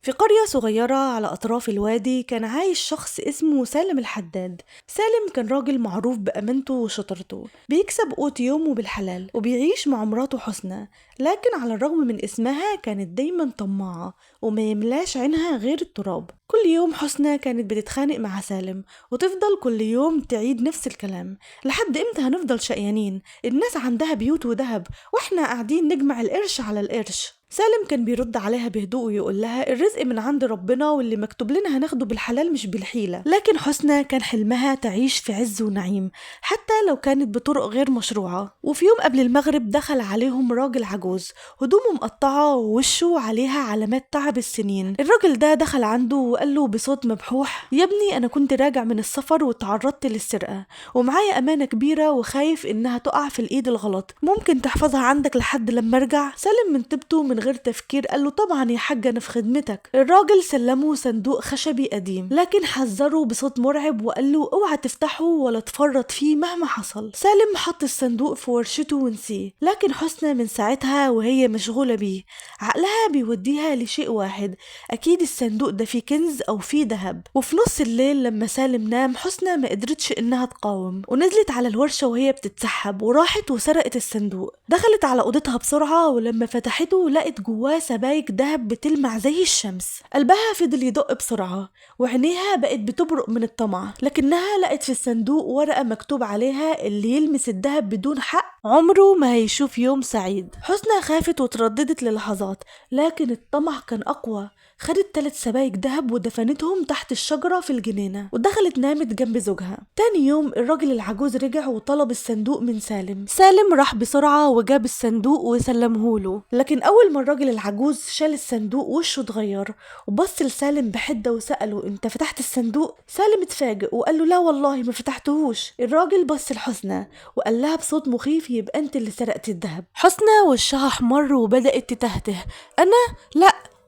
في قرية صغيرة على أطراف الوادي كان عايش شخص اسمه سالم الحداد. سالم كان راجل معروف بأمانته وشطارته، بيكسب قوت يومه بالحلال وبيعيش مع مراته حسنى. لكن على الرغم من اسمها كانت دايما طماعة وما يملاش عينها غير التراب. كل يوم حسنى كانت بتتخانق مع سالم وتفضل كل يوم تعيد نفس الكلام: لحد امتى هنفضل شقيانين؟ الناس عندها بيوت وذهب واحنا قاعدين نجمع القرش على القرش. سالم كان بيرد عليها بهدوء ويقول لها الرزق من عند ربنا واللي مكتوب لنا هناخده بالحلال مش بالحيلة. لكن حسنى كان حلمها تعيش في عز ونعيم حتى لو كانت بطرق غير مشروعة. وفي يوم قبل المغرب دخل عليهم راجل عجوز هدومه مقطعة ووشه عليها علامات تعب السنين. الراجل ده دخل عنده وقال له بصوت مبحوح: يا ابني أنا كنت راجع من السفر وتعرضت للسرقة ومعايا أمانة كبيرة وخايف إنها تقع في الإيد الغلط، ممكن تحفظها عندك لحد لما أرجع؟ سالم من طيبته من غير تفكير قال له طبعا يا حاج أنا في خدمتك. الراجل سلمه صندوق خشبي قديم لكن حذره بصوت مرعب وقال له اوعى تفتحه ولا تفرط فيه مهما حصل. سالم حط الصندوق في ورشته ونسيه، لكن حسنى من ساعتها وهي مشغولة بيه، عقلها بيوديها لشيء واحد: أكيد الصندوق ده فيه كنز أو فيه ذهب. وفي نص الليل لما سالم نام حسنى ما قدرتش إنها تقاوم ونزلت على الورشة وهي بتتسحب وراحت وسرقت الصندوق. دخلت على أوضتها بسرعة ولما فتحته لقت جواه سبايك دهب بتلمع زي الشمس. قلبها فضل يدق بسرعة وعينيها بقت بتبرق من الطمع، لكنها لقت في الصندوق ورقة مكتوب عليها اللي يلمس الدهب بدون حق عمره ما هيشوف يوم سعيد. حسنى خافت وترددت للحظات لكن الطمع كان أقوى. خدت 3 سبايك دهب ودفنتهم تحت الشجرة في الجنينة ودخلت نامت جنب زوجها. تاني يوم الراجل العجوز رجع وطلب الصندوق من سالم. سالم راح بسرعة وجاب الصندوق وسلمهوله، لكن أول ما الراجل العجوز شال الصندوق وشه اتغير وبص لسالم بحدة وسأله انت فتحت الصندوق؟ سالم اتفاجئ وقال له لا والله ما فتحتهوش. الراجل بص لحسنى وقال لها بصوت مخيف يبقى انت اللي سرقت الذهب. حسنى وشها احمر وبدأت تتهته: انا؟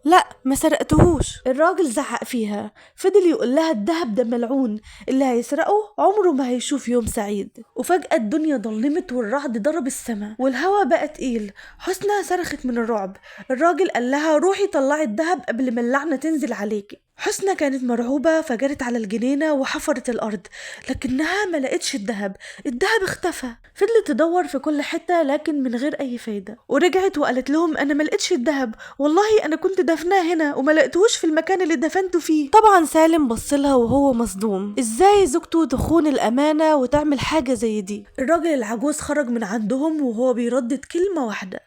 لا ما سرقتهوش. الراجل زعق فيها، فضل يقول لها الدهب ده ملعون، اللي هيسرقه عمره ما هيشوف يوم سعيد. وفجأة الدنيا ضلمت والرعد ضرب السما والهوا بقى تقيل. حسنى صرخت من الرعب. الراجل قال لها روحي طلعي الدهب قبل ما اللعنة تنزل عليكي. حسنى كانت مرعوبة فجرت على الجنينة وحفرت الأرض لكنها ما لقتش الدهب. الدهب اختفى. فضلت تدور في كل حتة لكن من غير أي فايدة، ورجعت وقالت لهم أنا ما لقتش الدهب، والله أنا كنت دفناه هنا وما لقيتهوش في المكان اللي دفنته فيه. طبعا سالم بصلها وهو مصدوم، إزاي زوجته تخون الأمانة وتعمل حاجة زي دي؟ الراجل العجوز خرج من عندهم وهو بيردد كلمة واحدة: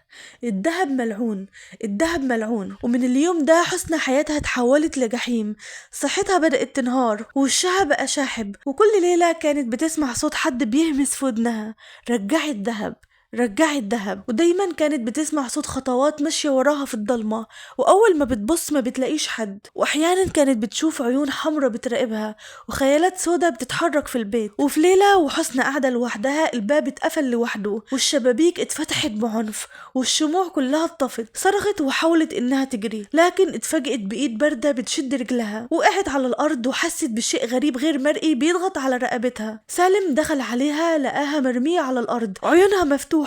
الدهب ملعون، الدهب ملعون. ومن اليوم ده حسنى حياتها اتحولت لجحيم. صحتها بدأت تنهار ووشها بقى شاحب، وكل ليلة كانت بتسمع صوت حد بيهمس في ودنها: رجعي الدهب، رجعي الدهب. ودايما كانت بتسمع صوت خطوات ماشية وراها في الضلمة، وأول ما بتبص ما بتلاقيش حد. وأحيانا كانت بتشوف عيون حمرة بتراقبها وخيالات سودة بتتحرك في البيت. وفي ليلة وحسنى قاعدة لوحدها الباب اتقفل لوحده والشبابيك اتفتحت بعنف والشموع كلها اتطفت. صرخت وحاولت انها تجري لكن اتفاجئت بإيد باردة بتشد رجلها. وقعت على الأرض وحست بشيء غريب غير مرئي بيضغط على رقبتها. سالم دخل عليها لقاها مرمية على الأرض عيونها مفتوحة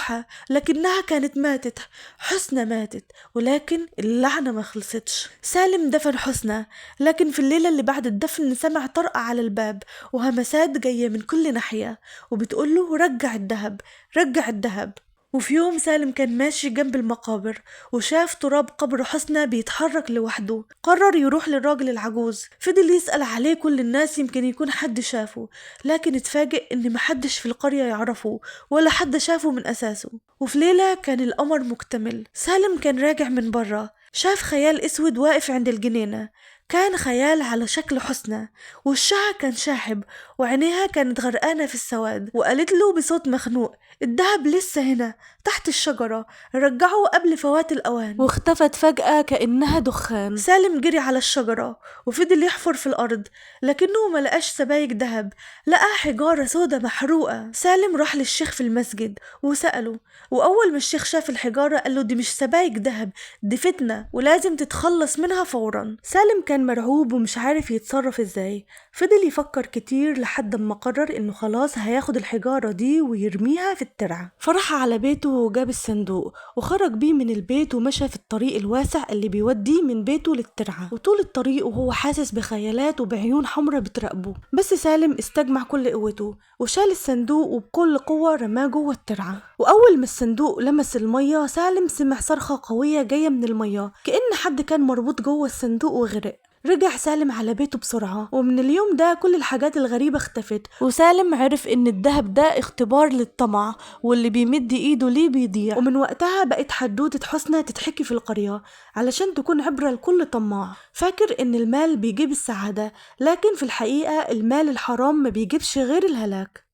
لكنها كانت ماتت. حسنى ماتت ولكن اللعنة ما خلصتش. سالم دفن حسنى لكن في الليلة اللي بعد الدفن سمع طرقة على الباب وهمسات جاية من كل ناحية وبتقوله رجع الدهب، رجع الدهب. وفي يوم سالم كان ماشي جنب المقابر وشاف تراب قبر حسنى بيتحرك لوحده. قرر يروح للراجل العجوز. فضل يسأل عليه كل الناس يمكن يكون حد شافه، لكن اتفاجئ ان محدش في القرية يعرفه ولا حد شافه من أساسه. وفي ليلة كان القمر مكتمل. سالم كان راجع من برا شاف خيال اسود واقف عند الجنينة. كان خيال على شكل حسنى، وشها كان شاحب وعينيها كانت غرقانة في السواد. وقالت له بصوت مخنوق: الدهب لسه هنا تحت الشجرة، رجعه قبل فوات الأوان. واختفت فجأة كأنها دخان. سالم جري على الشجرة وفضل يحفر في الأرض لكنه ما لقاش سبايك دهب، لقى حجارة سودة محروقة. سالم راح للشيخ في المسجد وسأله، وأول ما الشيخ شاف الحجارة قال له دي مش سبايك دهب، دي فتنة ولازم تتخلص منها فورا. سالم كان مرعوب ومش عارف يتصرف ازاي. فضل يفكر كتير لحد ما قرر انه خلاص هياخد الحجارة دي ويرميها في الترعة. فراح على بيته وجاب الصندوق وخرج بيه من البيت ومشى في الطريق الواسع اللي بيوديه من بيته للترعة، وطول الطريق وهو حاسس بخيالات وبعيون حمرة بتراقبه. بس سالم استجمع كل قوته وشال الصندوق وبكل قوة رماه جوه الترعة. وأول ما الصندوق لمس المية سالم سمع صرخة قوية جاية من المية كأن حد كان مربوط جوه الصندوق وغرق. رجع سالم على بيته بسرعة، ومن اليوم ده كل الحاجات الغريبة اختفت، وسالم عرف ان الذهب ده اختبار للطمع واللي بيمد ايده ليه بيضيع. ومن وقتها بقت حدوتة حسنى تتحكي في القرية علشان تكون عبرة لكل طماع فاكر ان المال بيجيب السعادة، لكن في الحقيقة المال الحرام ما بيجيبش غير الهلاك.